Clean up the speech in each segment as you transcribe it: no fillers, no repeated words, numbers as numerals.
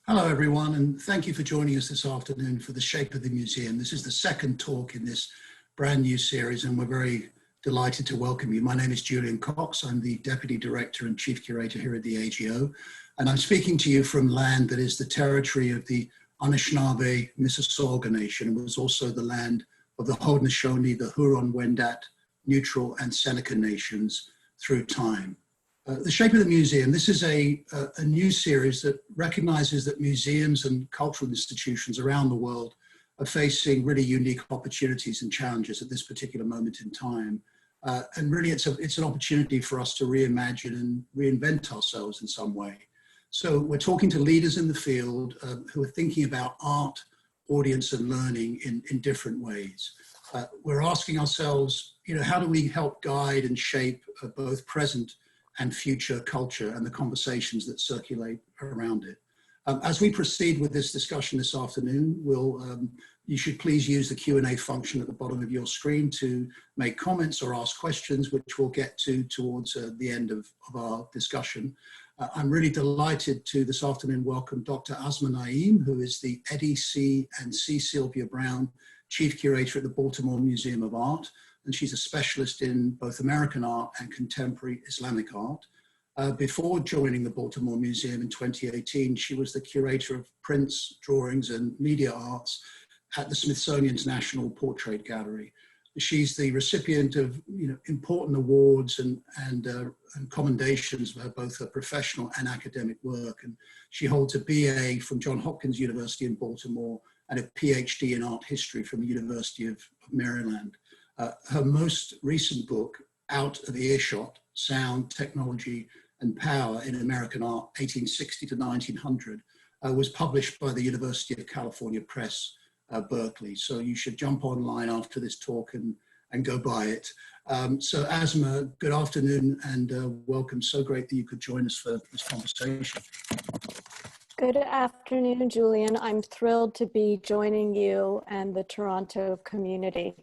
Hello, everyone, and thank you for joining us this afternoon for The Shape of the Museum. This is the second talk in this brand new series, and we're very delighted to welcome you. My name is Julian Cox. I'm the Deputy Director and Chief Curator here at the AGO, and I'm speaking to you from land that is the territory of the Anishinaabe Mississauga Nation. It was also the land of the Haudenosaunee, the Huron-Wendat, Neutral, and Seneca nations through time. The Shape of the Museum, this is a new series that recognizes that museums and cultural institutions around the world are facing really unique opportunities and challenges at this particular moment in time. And really it's an opportunity for us to reimagine and reinvent ourselves in some way. So we're talking to leaders in the field who are thinking about art, audience and learning in different ways. We're asking ourselves, how do we help guide and shape both present and future culture and the conversations that circulate around it. As we proceed with this discussion this afternoon, you should please use the Q&A function at the bottom of your screen to make comments or ask questions, which we'll get to towards the end of our discussion. I'm really delighted to this afternoon welcome Dr. Asma Naeem, who is the Eddie C. and C. Sylvia Brown Chief Curator at the Baltimore Museum of Art. And she's a specialist in both American art and contemporary Islamic art. Before joining the Baltimore Museum in 2018, she was the curator of prints, drawings, and media arts at the Smithsonian's National Portrait Gallery. She's the recipient of important awards and commendations for both her professional and academic work. And she holds a BA from Johns Hopkins University in Baltimore and a PhD in art history from the University of Maryland. Her most recent book, Out of Earshot, Sound, Technology and Power in American Art, 1860 to 1900, was published by the University of California Press, Berkeley. So you should jump online after this talk and go buy it. So Asma, good afternoon and welcome. So great that you could join us for this conversation. Good afternoon, Julian. I'm thrilled to be joining you and the community.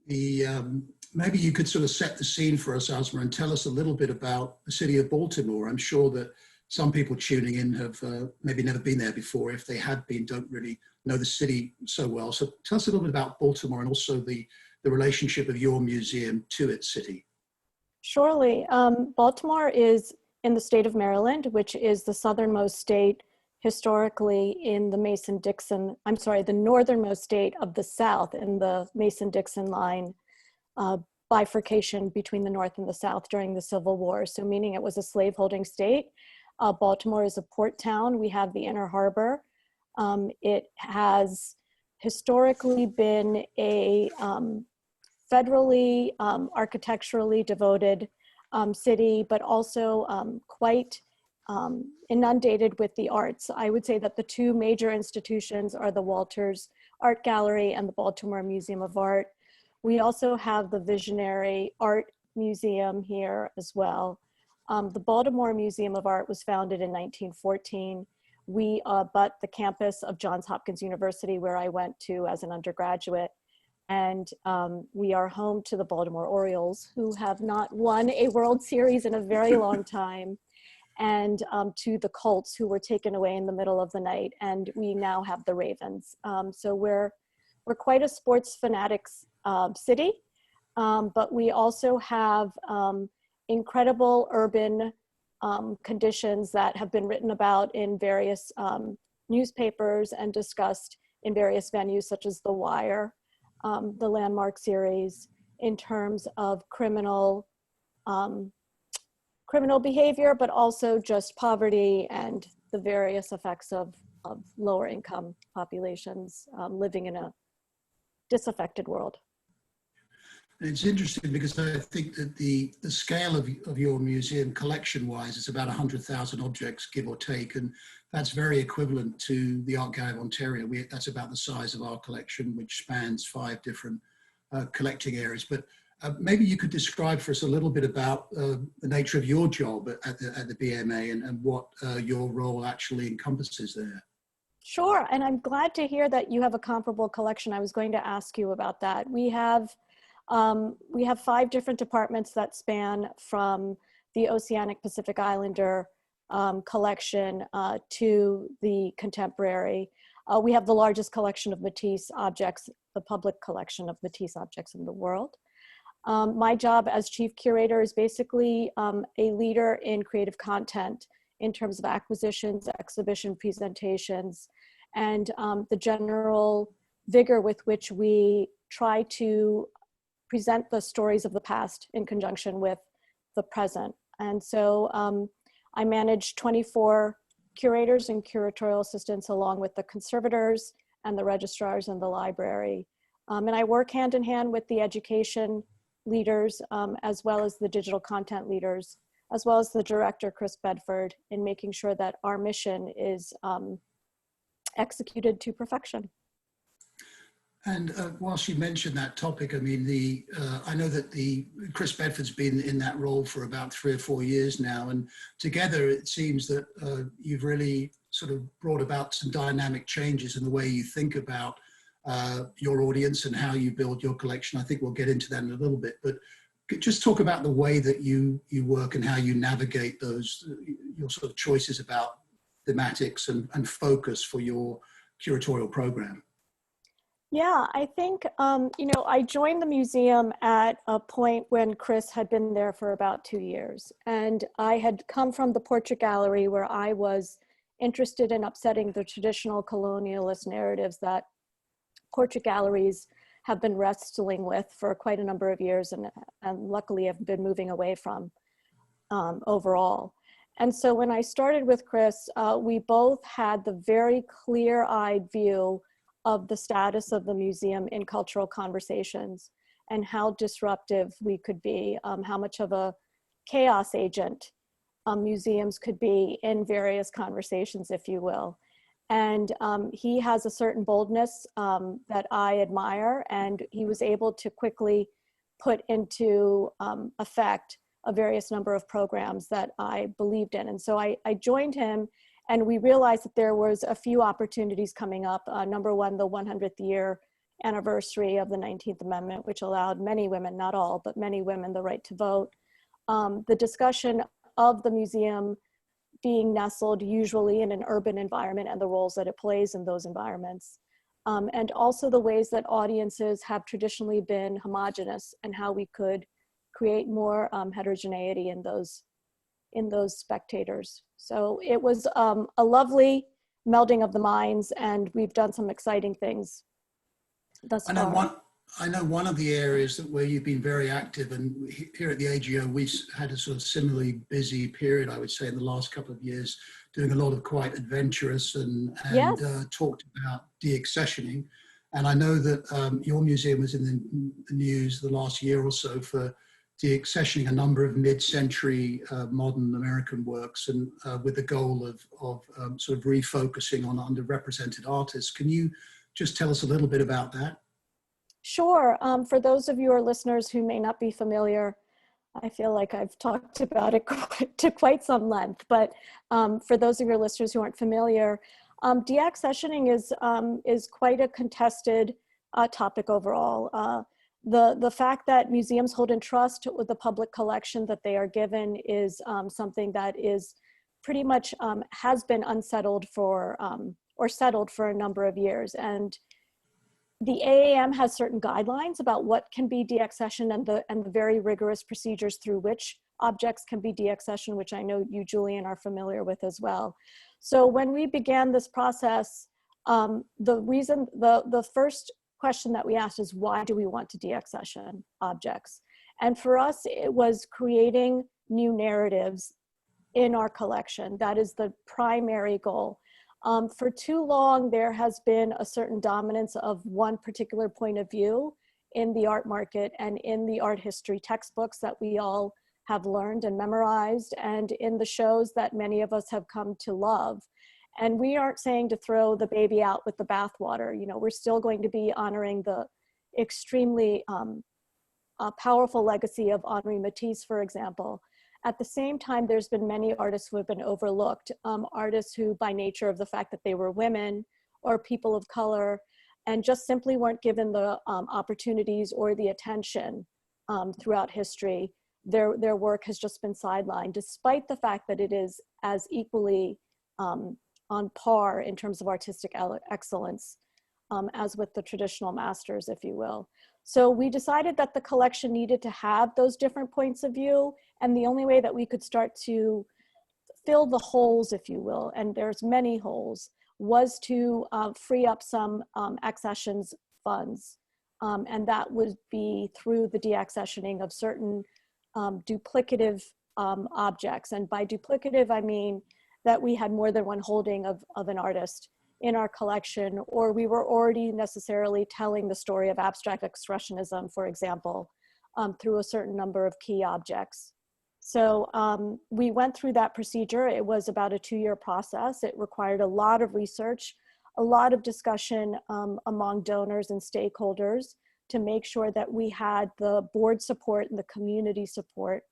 Maybe you could sort of set the scene for us, Asma, and tell us a little bit about the city of Baltimore. I'm sure that some people tuning in have maybe never been there before. If they had been, don't really know the city so well. So tell us a little bit about Baltimore and also the relationship of your museum to its city. Surely. Baltimore is in the state of Maryland, which is the southernmost state historically in the the northernmost state of the South in the Mason-Dixon line bifurcation between the North and the South during the Civil War. So meaning it was a slaveholding state. Baltimore is a port town. We have the Inner Harbor. It has historically been a federally, architecturally devoted city, but also quite inundated with the arts. I would say that the two major institutions are the Walters Art Gallery and the Baltimore Museum of Art. We also have the Visionary Art Museum here as well. The Baltimore Museum of Art was founded in 1914. We abut the campus of Johns Hopkins University, where I went to as an undergraduate. And we are home to the Baltimore Orioles, who have not won a World Series in a very long time, and to the Colts, who were taken away in the middle of the night, and we now have the Ravens. So we're quite a sports fanatics city, but we also have incredible urban conditions that have been written about in various newspapers and discussed in various venues, such as The Wire, the Landmark series, in terms of criminal behavior, but also just poverty and the various effects of lower income populations living in a disaffected world. It's interesting because I think that the scale of your museum collection-wise is about 100,000 objects, give or take, and that's very equivalent to the Art Gallery of Ontario. That's about the size of our collection, which spans 5 different collecting areas. But maybe you could describe for us a little bit about the nature of your job at the BMA and what your role actually encompasses there. Sure, and I'm glad to hear that you have a comparable collection. I was going to ask you about that. We have 5 different departments that span from the Oceanic Pacific Islander collection to the contemporary. We have the largest collection of Matisse objects, the public collection of Matisse objects in the world. My job as chief curator is basically a leader in creative content in terms of acquisitions, exhibition presentations, and the general vigor with which we try to present the stories of the past in conjunction with the present. And so I manage 24 curators and curatorial assistants along with the conservators and the registrars in the library. And I work hand in hand with the education leaders as well as the digital content leaders, as well as the director, Chris Bedford, in making sure that our mission is executed to perfection. And whilst you mentioned that topic, I mean, I know that Chris Bedford's been in that role for about 3 or 4 years now, and together it seems that you've really sort of brought about some dynamic changes in the way you think about your audience and how you build your collection. I think we'll get into that in a little bit, but just talk about the way that you work and how you navigate your sort of choices about thematics and focus for your curatorial program. Yeah, I think, you know, I joined the museum at a point when Chris had been there for about 2 years. And I had come from the Portrait Gallery, where I was interested in upsetting the traditional colonialist narratives that portrait galleries have been wrestling with for quite a number of years, and luckily have been moving away from overall. And so when I started with Chris, we both had the very clear-eyed view of the status of the museum in cultural conversations and how disruptive we could be, how much of a chaos agent museums could be in various conversations, if you will. And he has a certain boldness that I admire, and he was able to quickly put into effect a various number of programs that I believed in. And so I joined him, and we realized that there was a few opportunities coming up. Number one, the 100th year anniversary of the 19th Amendment, which allowed many women, not all, but many women, the right to vote. The discussion of the museum being nestled usually in an urban environment and the roles that it plays in those environments. And also the ways that audiences have traditionally been homogenous, and how we could create more heterogeneity in those spectators. So it was a lovely melding of the minds, and we've done some exciting things thus far. I know one of the areas where you've been very active, and here at the AGO, we've had a sort of similarly busy period, I would say, in the last couple of years, doing a lot of quite adventurous and Yes. Talked about deaccessioning. And I know that your museum was in the news the last year or so for deaccessioning a number of mid-century modern American works, and with the goal of sort of refocusing on underrepresented artists. Can you just tell us a little bit about that? Sure. For those of your listeners who may not be familiar, I feel like I've talked about it to quite some length, but for those of your listeners who aren't familiar, deaccessioning is quite a contested topic overall. The fact that museums hold in trust with the public collection that they are given is something that is pretty much has been unsettled for, or settled for a number of years. And the AAM has certain guidelines about what can be deaccessioned, and the very rigorous procedures through which objects can be deaccessioned, which I know you, Julian, are familiar with as well. So when we began this process, the first question that we asked is, why do we want to deaccession objects? And for us, it was creating new narratives in our collection. That is the primary goal. For too long, there has been a certain dominance of one particular point of view in the art market and in the art history textbooks that we all have learned and memorized, and in the shows that many of us have come to love. And we aren't saying to throw the baby out with the bathwater. You know, we're still going to be honoring the extremely powerful legacy of Henri Matisse, for example. At the same time, there's been many artists who have been overlooked, artists who, by nature of the fact that they were women or people of color, and just simply weren't given the opportunities or the attention throughout history their work has just been sidelined, despite the fact that it is as equally on par in terms of artistic excellence as with the traditional masters, if you will. So we decided that the collection needed to have those different points of view, and the only way that we could start to fill the holes, if you will, and there's many holes, was to free up some accessions funds. And that would be through the deaccessioning of certain duplicative objects. And by duplicative, I mean that we had more than one holding of an artist in our collection, or we were already necessarily telling the story of abstract expressionism, for example, through a certain number of key objects. So we went through that procedure. It was about a 2-year process. It required a lot of research, a lot of discussion among donors and stakeholders to make sure that we had the board support and the community support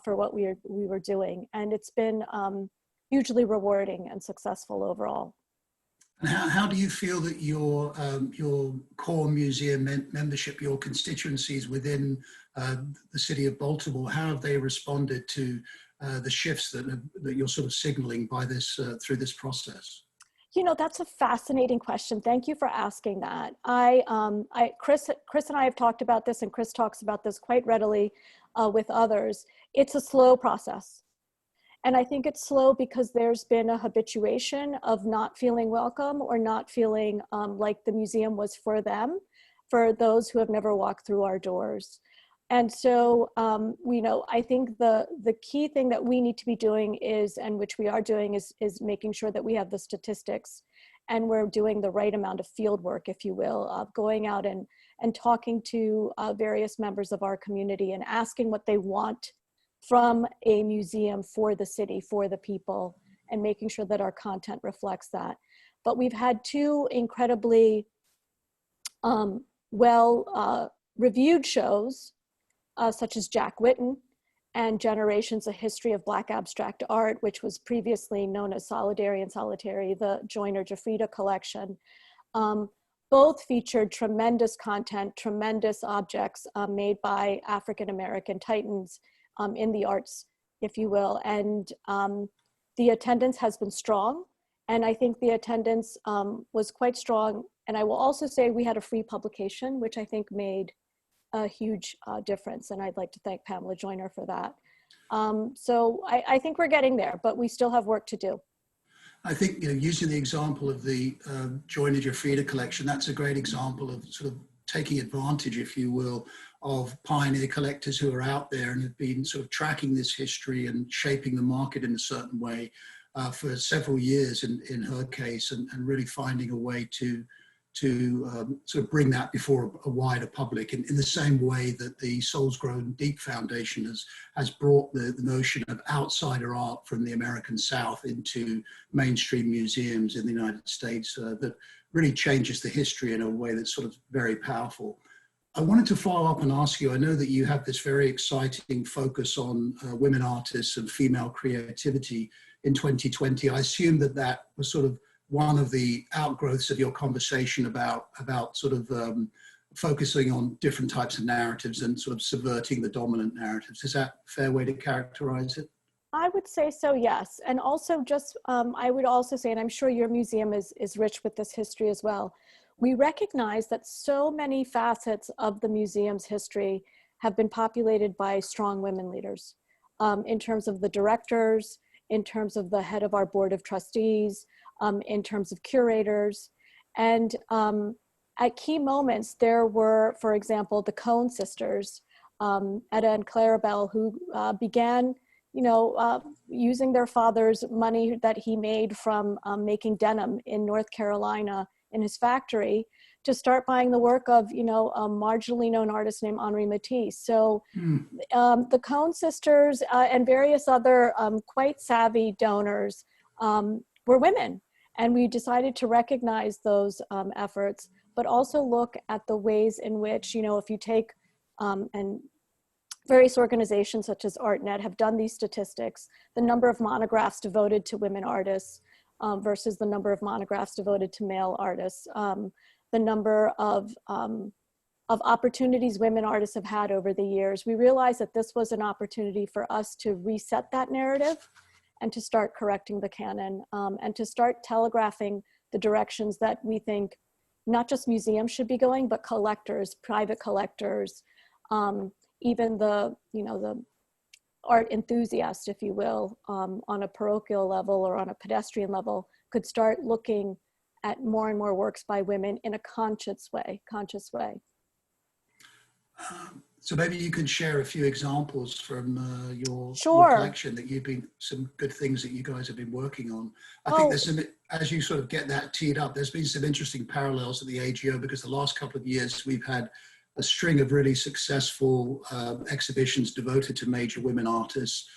for what we were doing. And it's been hugely rewarding and successful overall. And how do you feel that your core museum membership, your constituencies within the city of Baltimore, how have they responded to the shifts that you're sort of signaling by this through this process? You know, that's a fascinating question. Thank you for asking that. Chris and I have talked about this, and Chris talks about this quite readily with others. It's a slow process. And I think it's slow because there's been a habituation of not feeling welcome or not feeling like the museum was for them, for those who have never walked through our doors. And so, I think the key thing that we need to be doing is, and which we are doing, is making sure that we have the statistics and we're doing the right amount of field work, if you will, of going out and talking to various members of our community and asking what they want from a museum for the city, for the people, and making sure that our content reflects that. But we've had 2 incredibly well-reviewed shows, such as Jack Whitten and Generations: A History of Black Abstract Art, which was previously known as Solidary and Solitary, the Joyner Jafrida collection. Both featured tremendous content, tremendous objects made by African-American titans in the arts, if you will. And the attendance has been strong. And I think the attendance was quite strong. And I will also say we had a free publication, which I think made a huge difference. And I'd like to thank Pamela Joyner for that. So I think we're getting there, but we still have work to do. I think, using the example of the Joyner Jafrida collection, that's a great example of sort of taking advantage, if you will, of pioneer collectors who are out there and have been sort of tracking this history and shaping the market in a certain way for several years in her case, and really finding a way to sort of bring that before a wider public in the same way that the Souls Grown Deep Foundation has brought the notion of outsider art from the American South into mainstream museums in the United States that really changes the history in a way that's sort of very powerful. I wanted to follow up and ask you, I know that you have this very exciting focus on women artists and female creativity in 2020. I assume that was sort of one of the outgrowths of your conversation about sort of focusing on different types of narratives and sort of subverting the dominant narratives. Is that a fair way to characterize it? I would say so, yes. And also just, I would also say, and I'm sure your museum is rich with this history as well, we recognize that so many facets of the museum's history have been populated by strong women leaders, in terms of the directors, in terms of the head of our board of trustees, in terms of curators. And at key moments, there were, for example, the Cohn sisters, Etta and Clarabelle, who began using their father's money that he made from making denim in North Carolina in his factory to start buying the work of, a marginally known artist named Henri Matisse. So the Cohn sisters and various other quite savvy donors were women. And we decided to recognize those efforts, but also look at the ways in which, if you take, and various organizations such as ArtNet have done these statistics, the number of monographs devoted to women artists versus the number of monographs devoted to male artists, the number of of opportunities women artists have had over the years, we realized that this was an opportunity for us to reset that narrative and to start correcting the canon, and to start telegraphing the directions that we think not just museums should be going, but collectors, private collectors, even the art enthusiast, if you will, on a parochial level or on a pedestrian level, could start looking at more and more works by women in a conscious way. So maybe you can share a few examples from your collection that some good things that you guys have been working on. I think there's some, as you sort of get that teed up, there's been some interesting parallels at the AGO, because the last couple of years we've had a string of really successful exhibitions devoted to major women artists,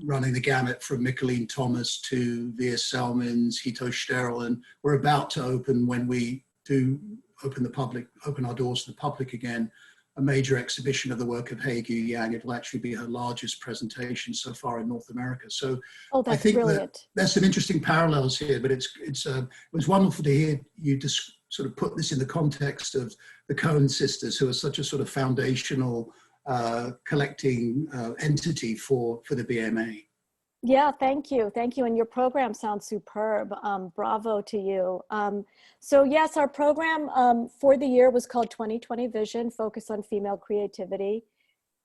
running the gamut from Mickalene Thomas to Via Selmans, Hito Sterl, and we're about to open, when we do open our doors to the public again, a major exhibition of the work of Hei Gu Yang. It will actually be her largest presentation so far in North America. So I think that there's some interesting parallels here, but it was wonderful to hear you just sort of put this in the context of the Cohen sisters, who are such a sort of foundational collecting entity for the BMA. Yeah, thank you. And your program sounds superb. Bravo to you. So yes, our program for the year was called 2020 Vision, Focus on Female Creativity.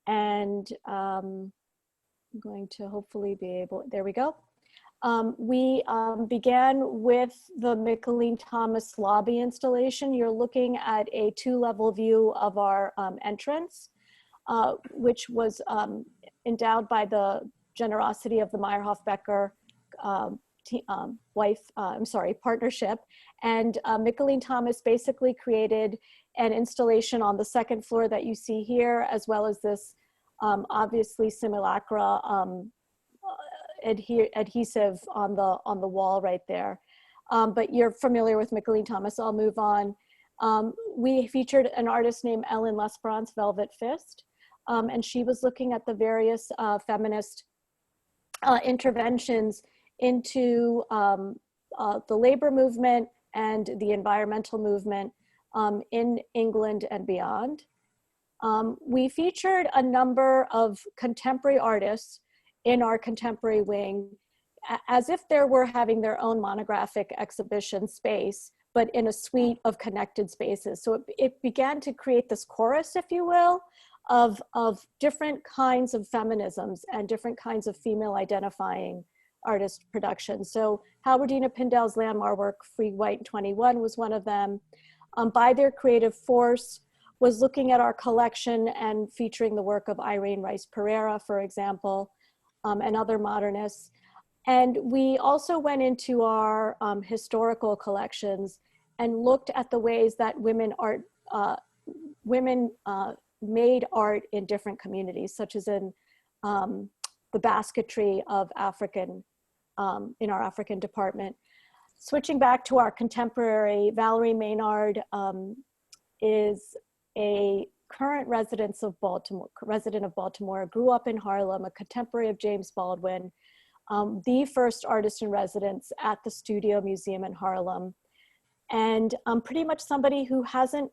And I'm going to hopefully be able, there we go. We began with the Mickalene Thomas lobby installation. You're looking at a 2-level view of our entrance, which was endowed by the generosity of the Meyerhoff-Becker partnership. And Mickalene Thomas basically created an installation on the 2nd floor that you see here, as well as this obviously simulacra adhesive on the wall right there. But you're familiar with Mickalene Thomas, so I'll move on. We featured an artist named Ellen Lesperance, Velvet Fist, and she was looking at the various feminist interventions into the labor movement and the environmental movement in England and beyond. We featured a number of contemporary artists in our contemporary wing, as if they were having their own monographic exhibition space, but in a suite of connected spaces. So it began to create this chorus, if you will, of different kinds of feminisms and different kinds of female identifying artist productions. So Howardina Pindell's landmark work, Free White 21, was one of them. By Their Creative Force was looking at our collection and featuring the work of Irene Rice Pereira, for example, and other modernists. And we also went into our historical collections and looked at the ways that women made art in different communities, such as in the basketry of in our African department. Switching back to our contemporary, Valerie Maynard is a current resident of Baltimore, grew up in Harlem, a contemporary of James Baldwin, the first artist in residence at the Studio Museum in Harlem, and pretty much somebody who hasn't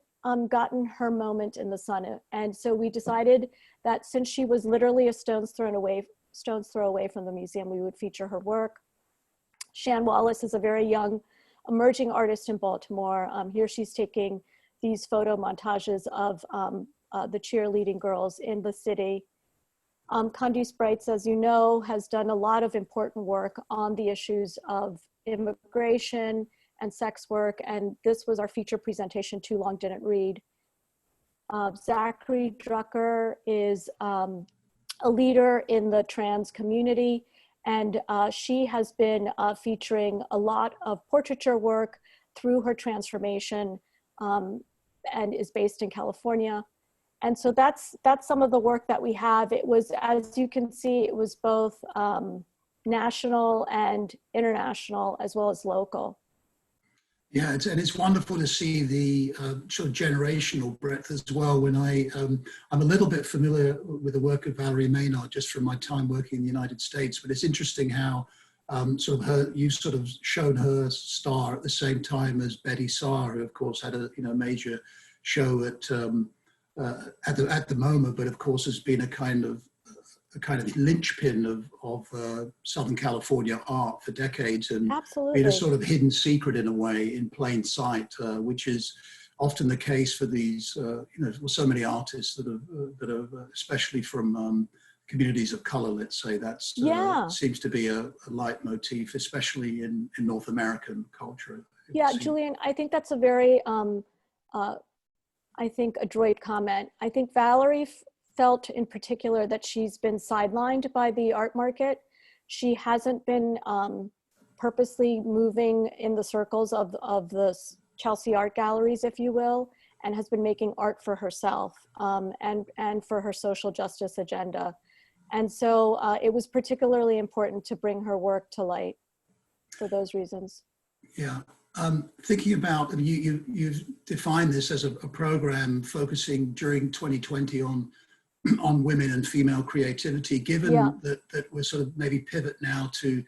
gotten her moment in the sun. And so we decided that since she was literally a stone's throw away from the museum, we would feature her work. Shan Wallace is a very young emerging artist in Baltimore. Here she's taking these photo montages of the cheerleading girls in the city. Candice Brights, as you know, has done a lot of important work on the issues of immigration and sex work, and this was our feature presentation, Too Long Didn't Read. Zachary Drucker is a leader in the trans community, and she has been featuring a lot of portraiture work through her transformation, and is based in California. And so that's some of the work that we have. It was, as you can see, it was both national and international, as well as local. Yeah, it's wonderful to see the sort of generational breadth as well. When I'm a little bit familiar with the work of Valerie Maynard just from my time working in the United States, but it's interesting how you've sort of shown her star at the same time as Betty Saar, who of course had a major show at the moment, but of course has been a kind of linchpin of Southern California art for decades, and Absolutely. been a sort of hidden secret in a way, in plain sight, which is often the case for these, so many artists that are especially from communities of color, let's say. That's seems to be a leitmotif, especially in North American culture. Yeah, Julian, I think that's a very, I think, adroit comment. I think Valerie felt in particular that she's been sidelined by the art market. She hasn't been purposely moving in the circles of the Chelsea art galleries, if you will, and has been making art for herself and for her social justice agenda. And so it was particularly important to bring her work to light for those reasons. Yeah. Thinking about, you've defined this as a program focusing during 2020 on women and female creativity, given that we're sort of maybe pivot now to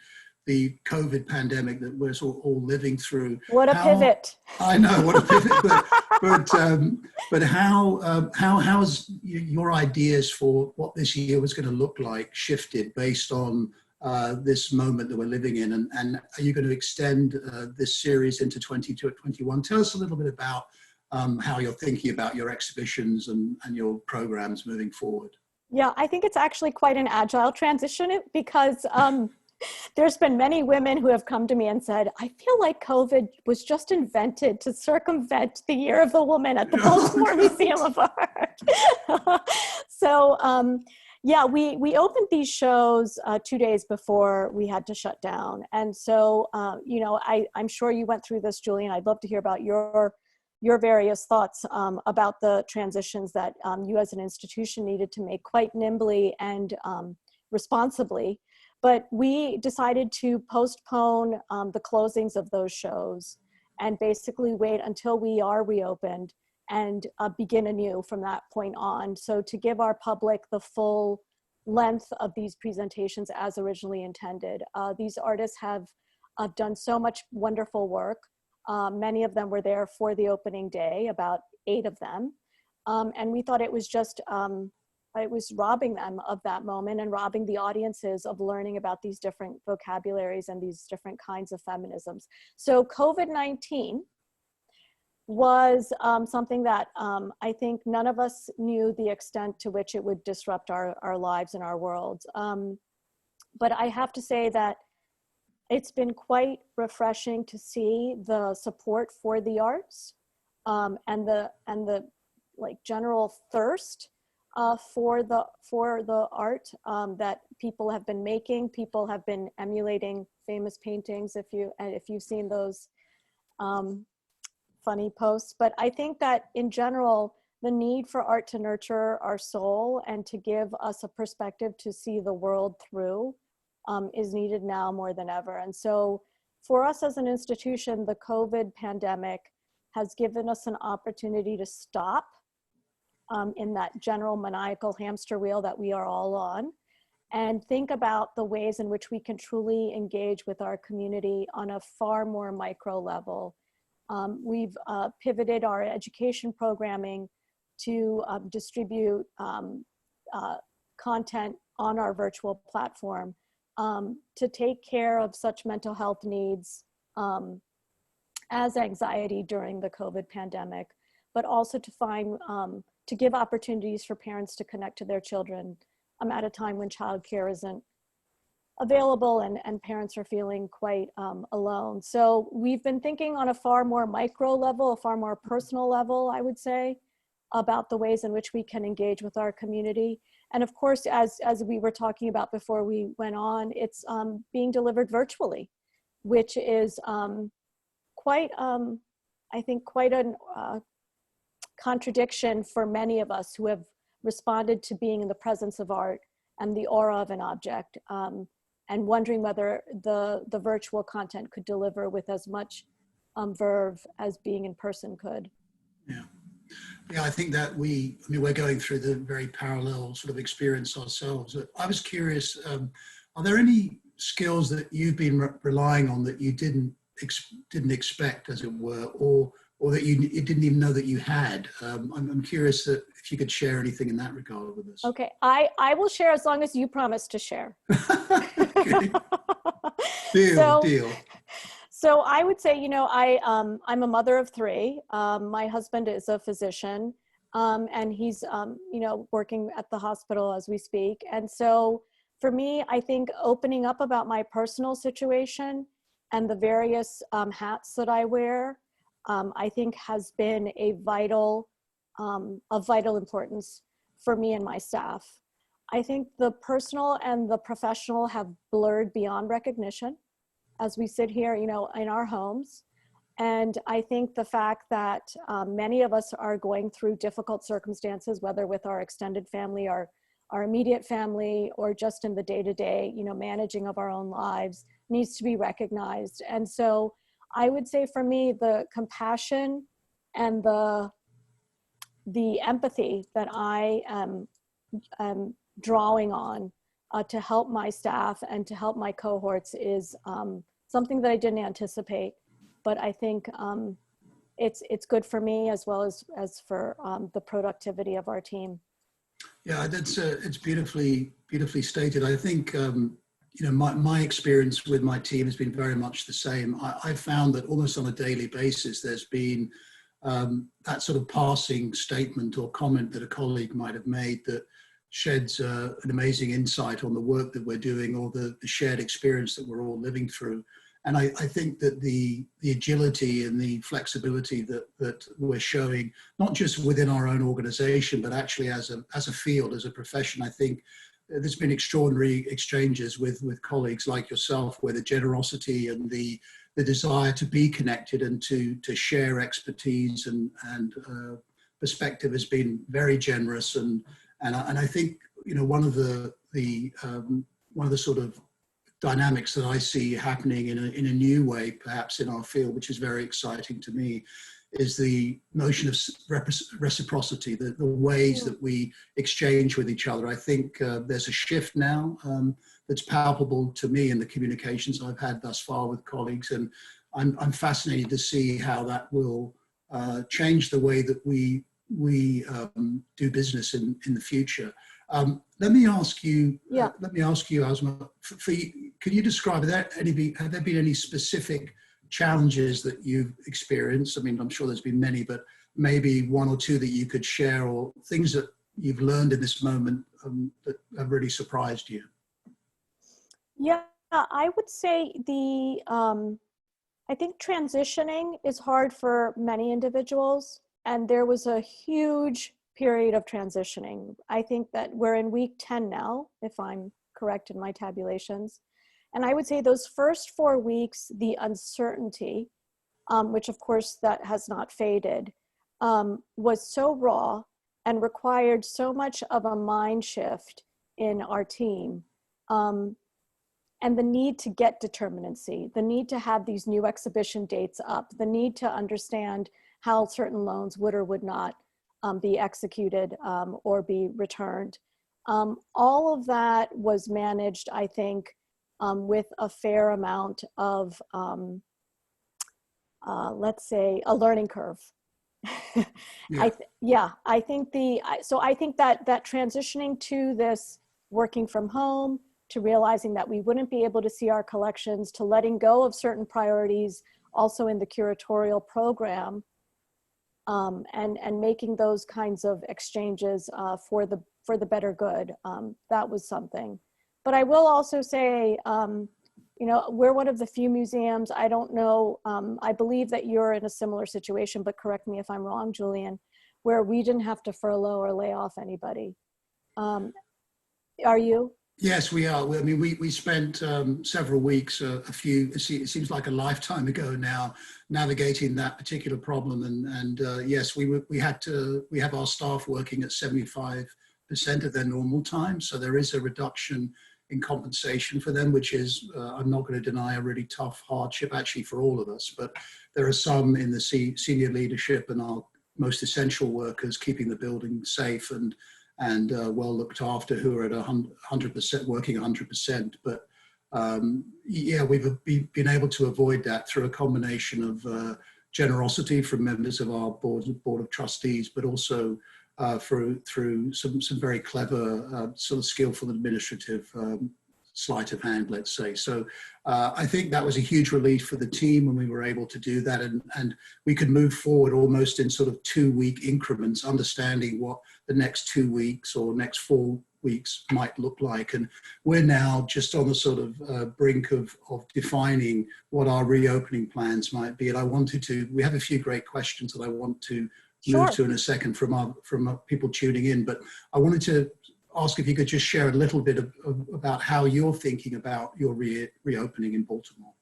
the COVID pandemic that we're all living through. What a pivot. I know, what a pivot, but how's your ideas for what this year was going to look like shifted based on this moment that we're living in, and are you going to extend this series into 2021? Tell us a little bit about how you're thinking about your exhibitions and your programs moving forward. Yeah, I think it's actually quite an agile transition, because there's been many women who have come to me and said, I feel like COVID was just invented to circumvent the Year of the Woman at the Baltimore Museum of Art. So, yeah, we opened these shows 2 days before we had to shut down. And so, I'm sure you went through this, Julian. I'd love to hear about your various thoughts about the transitions that you as an institution needed to make quite nimbly and responsibly. But we decided to postpone the closings of those shows and basically wait until we are reopened and begin anew from that point on. So to give our public the full length of these presentations as originally intended. These artists have done so much wonderful work. Many of them were there for the opening day, about 8 of them. And we thought it was just, it was robbing them of that moment and robbing the audiences of learning about these different vocabularies and these different kinds of feminisms. So COVID-19 was something that I think none of us knew the extent to which it would disrupt our lives and our worlds. But I have to say that it's been quite refreshing to see the support for the arts and the like general thirst for the art that people have been making. People have been emulating famous paintings. If you've seen those funny posts, but I think that in general, the need for art to nurture our soul and to give us a perspective to see the world through is needed now more than ever. And so for us as an institution, the COVID pandemic has given us an opportunity to stop in that general maniacal hamster wheel that we are all on and think about the ways in which we can truly engage with our community on a far more micro level. We've pivoted our education programming to distribute content on our virtual platform to take care of such mental health needs as anxiety during the COVID pandemic, but also to find, to give opportunities for parents to connect to their children at a time when childcare isn't available and parents are feeling quite alone. So we've been thinking on a far more micro level, a far more personal level, I would say, about the ways in which we can engage with our community. And of course, as we were talking about before we went on, it's being delivered virtually, which is quite, I think, quite a contradiction for many of us who have responded to being in the presence of art and the aura of an object, and wondering whether the virtual content could deliver with as much verve as being in person could. Yeah. Yeah, I think that we're going through the very parallel sort of experience ourselves. I was curious, are there any skills that you've been relying on that you didn't expect, as it were, or or that you didn't even know that you had. I'm curious that if you could share anything in that regard with us. Okay, I will share as long as you promise to share. Okay. Deal. So I would say, I'm a mother of three. My husband is a physician, and he's, working at the hospital as we speak. And so for me, I think opening up about my personal situation and the various hats that I wear, I think has been of vital importance for me and my staff. I think the personal and the professional have blurred beyond recognition as we sit here, in our homes. And I think the fact that many of us are going through difficult circumstances, whether with our extended family, our immediate family, or just in the day-to-day, managing of our own lives, needs to be recognized. And so I would say for me, the compassion and the empathy that I am drawing on to help my staff and to help my cohorts is something that I didn't anticipate, but I think it's good for me as well as for the productivity of our team. Yeah, it's beautifully stated. I think my experience with my team has been very much the same. I found that almost on a daily basis, there's been that sort of passing statement or comment that a colleague might have made that sheds an amazing insight on the work that we're doing, or the shared experience that we're all living through. And I think that the agility and the flexibility that we're showing, not just within our own organization, but actually as a field, as a profession, I think there's been extraordinary exchanges with colleagues like yourself, where the generosity and the desire to be connected and to share expertise and perspective has been very generous. And I think, one of the sort of dynamics that I see happening in a new way, perhaps in our field, which is very exciting to me, is the notion of reciprocity, the ways that we exchange with each other. I think there's a shift now that's palpable to me in the communications I've had thus far with colleagues, and I'm fascinated to see how that will change the way that we do business in the future. Let me ask you, Asma, can you describe, have there been any specific challenges that you've experienced? I mean, I'm sure there's been many, but maybe one or two that you could share, or things that you've learned in this moment that have really surprised you. Yeah, I would say I think transitioning is hard for many individuals, and there was a huge period of transitioning. I think that we're in week 10 now, if I'm correct in my tabulations. And I would say those first 4 weeks, the uncertainty, which of course that has not faded, was so raw and required so much of a mind shift in our team. And the need to get determinacy, the need to have these new exhibition dates up, the need to understand how certain loans would or would not be executed or be returned. All of that was managed, I think, with a fair amount of, let's say, a learning curve. Yeah. I think that transitioning to this working from home, to realizing that we wouldn't be able to see our collections, to letting go of certain priorities also in the curatorial program, and making those kinds of exchanges for the better good. That was something. But I will also say, we're one of the few museums, I don't know, I believe that you're in a similar situation, but correct me if I'm wrong, Julian, where we didn't have to furlough or lay off anybody. Are you? Yes, we are. I mean, we spent several weeks, it seems like a lifetime ago now, navigating that particular problem. And yes, we have our staff working at 75% of their normal time. So there is a reduction in compensation for them, which is, I'm not going to deny, a really tough hardship actually for all of us. But there are some in the senior leadership and our most essential workers keeping the building safe and well looked after, who are at 100%, working 100%. But yeah, we've been able to avoid that through a combination of generosity from members of our board of trustees, but also through some very clever, sort of skillful administrative sleight of hand, let's say. So I think that was a huge relief for the team when we were able to do that, and we could move forward almost in sort of 2-week increments, understanding what the next 2 weeks or next 4 weeks might look like. And we're now just on the sort of brink of defining what our reopening plans might be. And we have a few great questions that I want to move to in a second from people tuning in, but I wanted to ask if you could just share a little bit about how you're thinking about your reopening in Baltimore.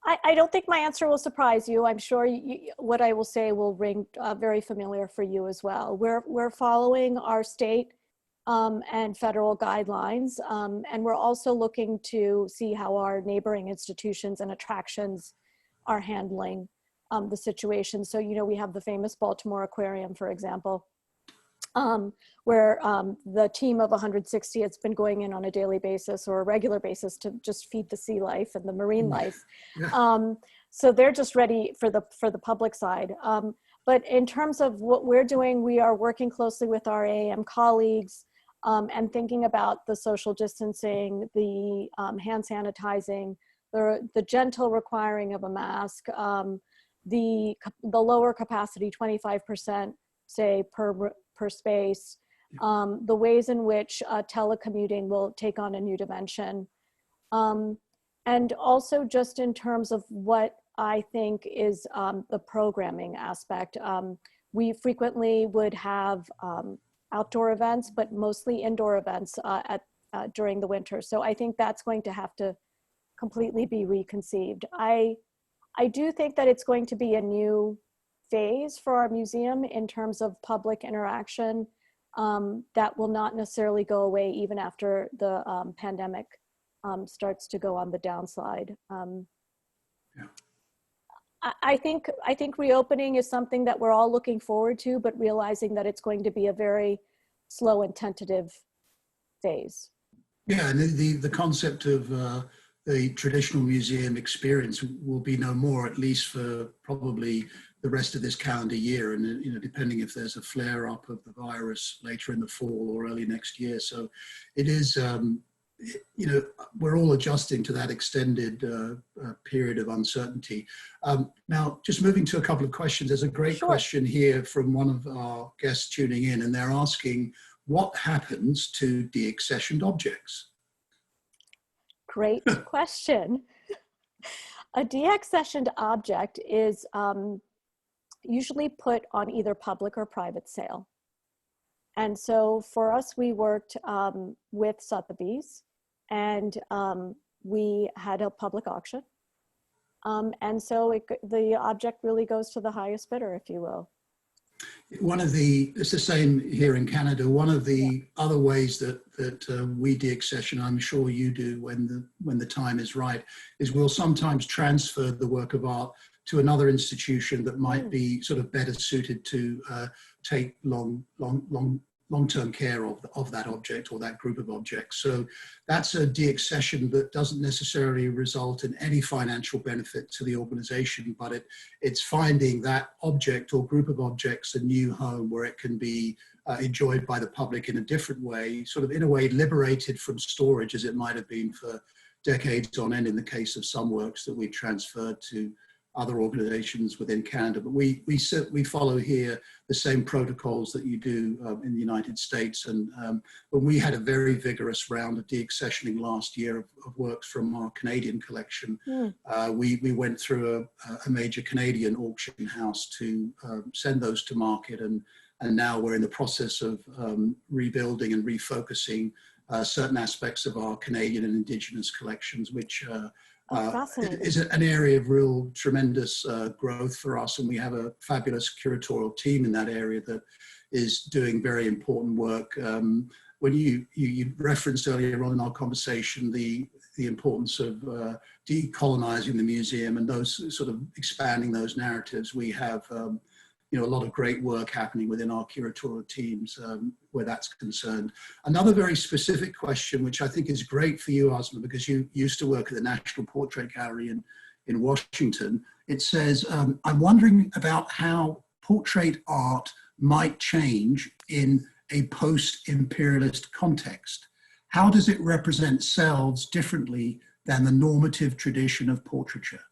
I don't think my answer will surprise you. I'm sure what I will say will ring very familiar for you as well. We're following our state and federal guidelines, and we're also looking to see how our neighboring institutions and attractions are handling the situation. So, we have the famous Baltimore Aquarium, for example, where the team of 160 has been going in on a daily basis or a regular basis to just feed the sea life and the marine life. Yeah. So they're just ready for the public side. But in terms of what we're doing, we are working closely with our AAM colleagues and thinking about the social distancing, the hand sanitizing, the gentle requiring of a mask, the lower capacity, 25%, say, per space, the ways in which telecommuting will take on a new dimension. And also just in terms of what I think is the programming aspect. We frequently would have outdoor events, but mostly indoor events during the winter. So I think that's going to have to completely be reconceived. I do think that it's going to be a new phase for our museum in terms of public interaction that will not necessarily go away even after the pandemic starts to go on the downside. Yeah. I think reopening is something that we're all looking forward to, but realizing that it's going to be a very slow and tentative phase. Yeah, and the concept of the traditional museum experience will be no more, at least for probably the rest of this calendar year, and depending if there's a flare up of the virus later in the fall or early next year. So it is, we're all adjusting to that extended period of uncertainty. Now, just moving to a couple of questions. There's a great question here from one of our guests tuning in, and they're asking, what happens to deaccessioned objects? Great question. A deaccessioned object is usually put on either public or private sale. And so for us, we worked with Sotheby's, and we had a public auction. And so the object really goes to the highest bidder, if you will. It's the same here in Canada. One of the other ways that we deaccession, I'm sure you do when the time is right, is we'll sometimes transfer the work of art to another institution that might be sort of better suited to take long-term care of that object or that group of objects. So that's a deaccession that doesn't necessarily result in any financial benefit to the organization, but it's finding that object or group of objects a new home where it can be enjoyed by the public in a different way, sort of in a way liberated from storage as it might have been for decades on end in the case of some works that we transferred to other organizations within Canada. But we follow here the same protocols that you do in the United States. And when we had a very vigorous round of deaccessioning last year of works from our Canadian collection, we went through a major Canadian auction house to send those to market. And now we're in the process of rebuilding and refocusing certain aspects of our Canadian and Indigenous collections, which is an area of real tremendous growth for us, and we have a fabulous curatorial team in that area that is doing very important work. When you referenced earlier on in our conversation the importance of decolonizing the museum and those sort of expanding those narratives, we have a lot of great work happening within our curatorial teams where that's concerned. Another very specific question, which I think is great for you, Asma, because you used to work at the National Portrait Gallery in Washington. It says, I'm wondering about how portrait art might change in a post-imperialist context. How does it represent selves differently than the normative tradition of portraiture?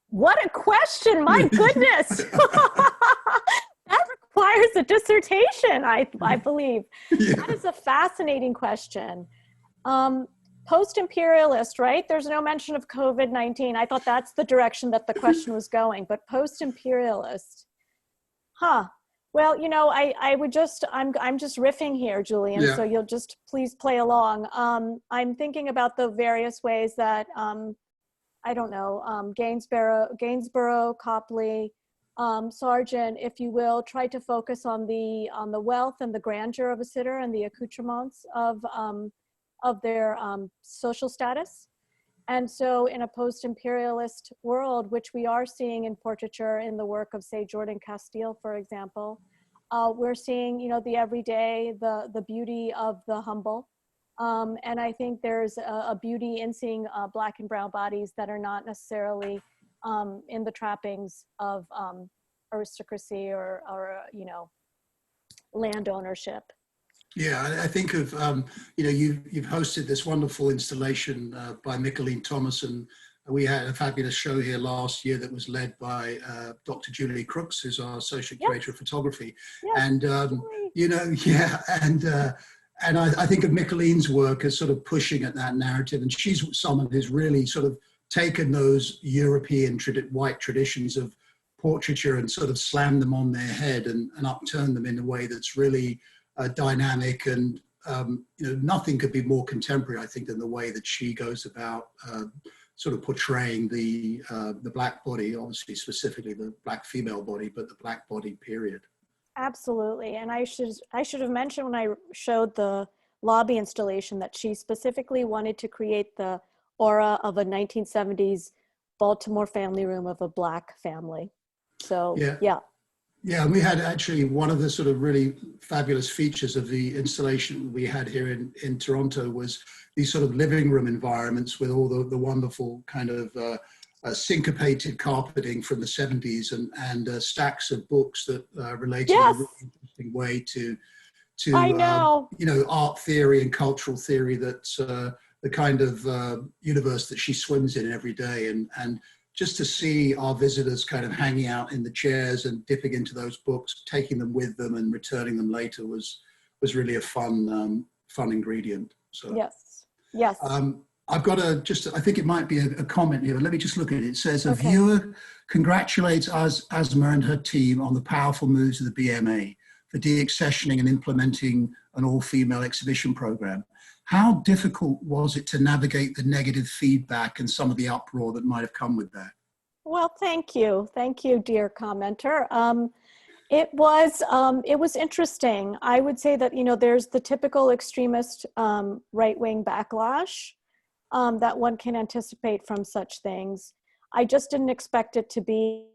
What a question, my goodness. That requires a dissertation, I believe. Yeah. That is a fascinating question. Post-imperialist, right? There's no mention of COVID-19. I thought that's the direction that the question was going, but post-imperialist. Well, I'm just riffing here, Julian, yeah. So you'll just please play along. I'm thinking about the various ways that, Gainsborough, Copley, Sargent, if you will, try to focus on the wealth and the grandeur of a sitter and the accoutrements of their social status. And so in a post-imperialist world, which we are seeing in portraiture in the work of, say, Jordan Castile, for example, we're seeing, the everyday, the beauty of the humble. And I think there's a beauty in seeing Black and brown bodies that are not necessarily in the trappings of aristocracy or land ownership. Yeah, I think of, you've hosted this wonderful installation by Mickalene Thomas, and we had a fabulous show here last year that was led by Dr. Julian Cox, who's our Associate Curator of Photography. Yes. And, and I think of Mickalene's work as sort of pushing at that narrative, and she's someone who's really sort of taken those European white traditions of portraiture and sort of slammed them on their head and upturned them in a way that's really dynamic, and nothing could be more contemporary, I think, than the way that she goes about sort of portraying the Black body, obviously specifically the Black female body, but the Black body period. Absolutely, and I should have mentioned when I showed the lobby installation that she specifically wanted to create the aura of a 1970s Baltimore family room of a Black family. So yeah. Yeah, and we had actually one of the sort of really fabulous features of the installation we had here in Toronto was these sort of living room environments with all the wonderful kind of syncopated carpeting from the 70s and stacks of books that related in a really interesting way to art theory and cultural theory that's the kind of universe that she swims in every day. And just to see our visitors kind of hanging out in the chairs and dipping into those books, taking them with them and returning them later was really a fun ingredient. So yes. I've got I think it might be a comment here, but let me just look at it. It says, a viewer congratulates Asma and her team on the powerful moves of the BMA for deaccessioning and implementing an all-female exhibition program. How difficult was it to navigate the negative feedback and some of the uproar that might have come with that? Well, thank you. Thank you, dear commenter. It was interesting. I would say that, there's the typical extremist right-wing backlash that one can anticipate from such things. I just didn't expect it to be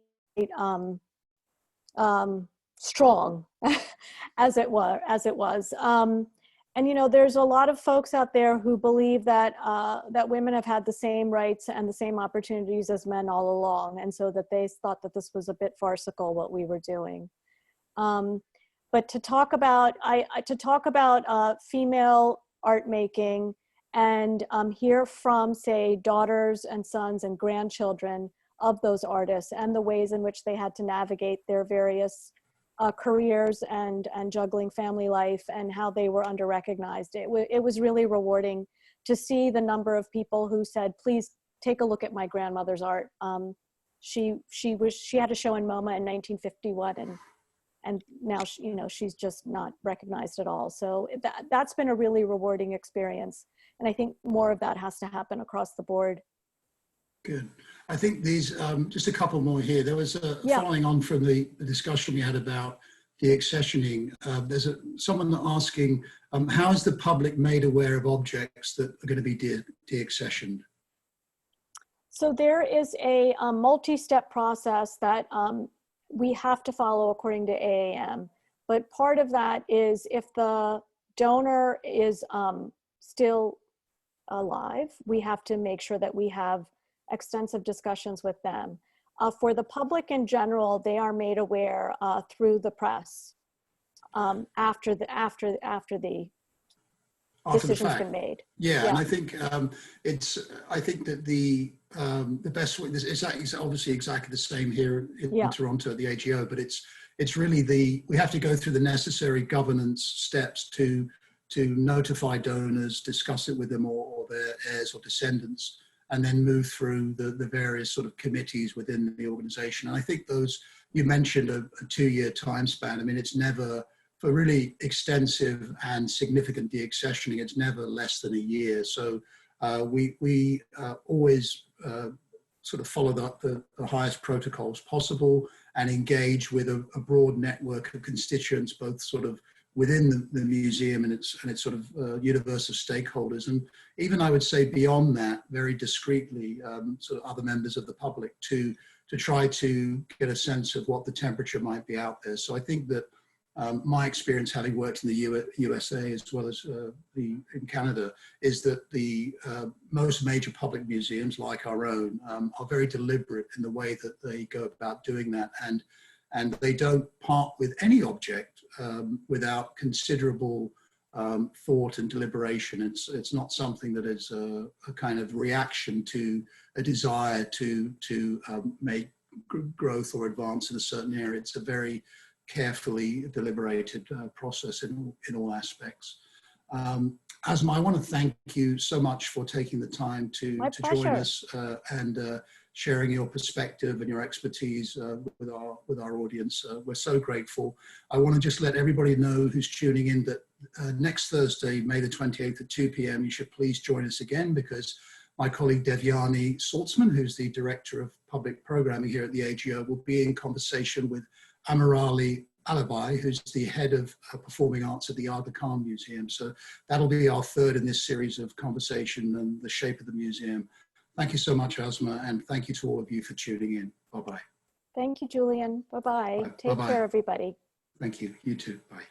strong as it was. And there's a lot of folks out there who believe that that women have had the same rights and the same opportunities as men all along, and so that they thought that this was a bit farcical what we were doing. But to talk about female art making and hear from, say, daughters and sons and grandchildren of those artists and the ways in which they had to navigate their various careers and juggling family life and how they were under-recognized. It was really rewarding to see the number of people who said, please take a look at my grandmother's art. She had a show in MoMA in 1951 and now she's just not recognized at all. So that's been a really rewarding experience. And I think more of that has to happen across the board. Good. I think these, just a couple more here. There was following on from the discussion we had about deaccessioning, there's someone asking, how is the public made aware of objects that are going to be deaccessioned? So there is a multi-step process that we have to follow according to AAM. But part of that is if the donor is still alive, we have to make sure that we have extensive discussions with them. For the public in general, they are made aware through the press after the decision's been made. Yeah, and I think I think that the best way is obviously exactly the same here in Toronto at the AGO, but it's really we have to go through the necessary governance steps to notify donors, discuss it with them or their heirs or descendants, and then move through the various sort of committees within the organization. And I think you mentioned a 2-year time span. I mean, it's never, for really extensive and significant deaccessioning, it's never less than a year. So we always sort of follow the highest protocols possible and engage with a broad network of constituents, both sort of within the museum and its sort of universe of stakeholders. And even I would say beyond that, very discreetly, sort of other members of the public to try to get a sense of what the temperature might be out there. So I think that my experience, having worked in the USA as well as in Canada, is that the most major public museums like our own are very deliberate in the way that they go about doing that, and they don't part with any object without considerable thought and deliberation. It's not something that is a kind of reaction to a desire to make growth or advance in a certain area. It's a very carefully deliberated process in all aspects. Asma, I want to thank you so much for taking the time to join us and sharing your perspective and your expertise with our audience. We're so grateful. I want to just let everybody know who's tuning in that next Thursday, May the 28th at 2 p.m, you should please join us again, because my colleague Devyani Saltzman, who's the Director of Public Programming here at the AGO, will be in conversation with Amirali Alabai, who's the head of performing arts at the Aga Khan Museum. So that'll be our third in this series of conversation and the shape of the museum. Thank you so much, Asma, and thank you to all of you for tuning in. Bye-bye. Thank you, Julian. Bye-bye. Take care, everybody. Thank you. You too. Bye.